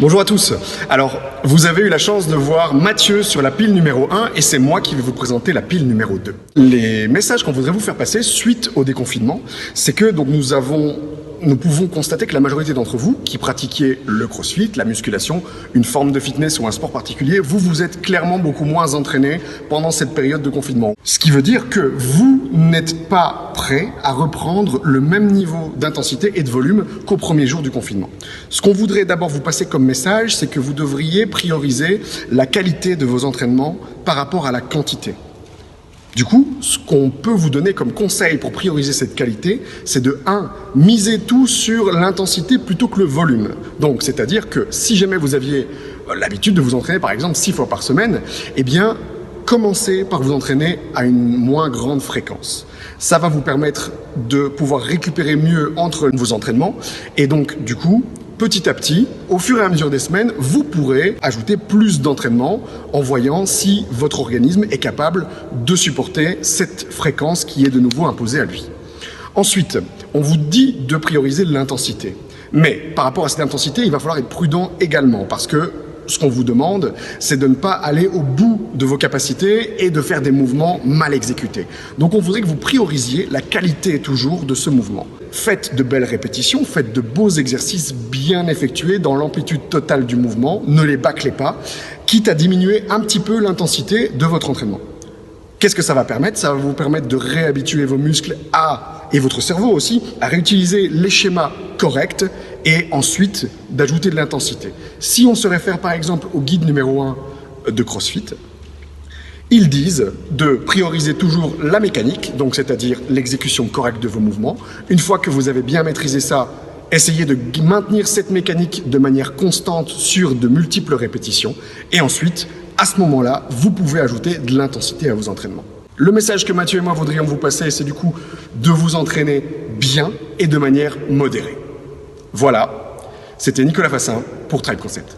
Bonjour à tous. Alors, vous avez eu la chance de voir Mathieu sur la pile numéro 1 et c'est moi qui vais vous présenter la pile numéro 2. Les messages qu'on voudrait vous faire passer suite au déconfinement, c'est que donc nous pouvons constater que la majorité d'entre vous qui pratiquiez le crossfit, la musculation, une forme de fitness ou un sport particulier, vous êtes clairement beaucoup moins entraîné pendant cette période de confinement. Ce qui veut dire que vous n'êtes pas prêt à reprendre le même niveau d'intensité et de volume qu'au premier jour du confinement. Ce qu'on voudrait d'abord vous passer comme message, c'est que vous devriez prioriser la qualité de vos entraînements par rapport à la quantité. Du coup, ce qu'on peut vous donner comme conseil pour prioriser cette qualité, c'est de 1. Miser tout sur l'intensité plutôt que le volume. Donc, c'est-à-dire que si jamais vous aviez l'habitude de vous entraîner par exemple 6 fois par semaine, eh bien, commencez par vous entraîner à une moins grande fréquence. Ça va vous permettre de pouvoir récupérer mieux entre vos entraînements et donc, du coup, petit à petit, au fur et à mesure des semaines, vous pourrez ajouter plus d'entraînement en voyant si votre organisme est capable de supporter cette fréquence qui est de nouveau imposée à lui. Ensuite, on vous dit de prioriser l'intensité. Mais par rapport à cette intensité, il va falloir être prudent également parce que ce qu'on vous demande, c'est de ne pas aller au bout de vos capacités et de faire des mouvements mal exécutés. Donc on voudrait que vous priorisiez la qualité toujours de ce mouvement. Faites de belles répétitions, faites de beaux exercices bien effectués dans l'amplitude totale du mouvement, ne les bâclez pas, quitte à diminuer un petit peu l'intensité de votre entraînement. Qu'est-ce que ça va permettre? Ça va vous permettre de réhabituer vos muscles et votre cerveau aussi, à réutiliser les schémas corrects et ensuite d'ajouter de l'intensité. Si on se réfère par exemple au guide numéro 1 de CrossFit, ils disent de prioriser toujours la mécanique, donc c'est-à-dire l'exécution correcte de vos mouvements. Une fois que vous avez bien maîtrisé ça, essayez de maintenir cette mécanique de manière constante sur de multiples répétitions et ensuite, à ce moment-là, vous pouvez ajouter de l'intensité à vos entraînements. Le message que Mathieu et moi voudrions vous passer, c'est du coup de vous entraîner bien et de manière modérée. Voilà, c'était Nicolas Fassin pour Tribe Concept.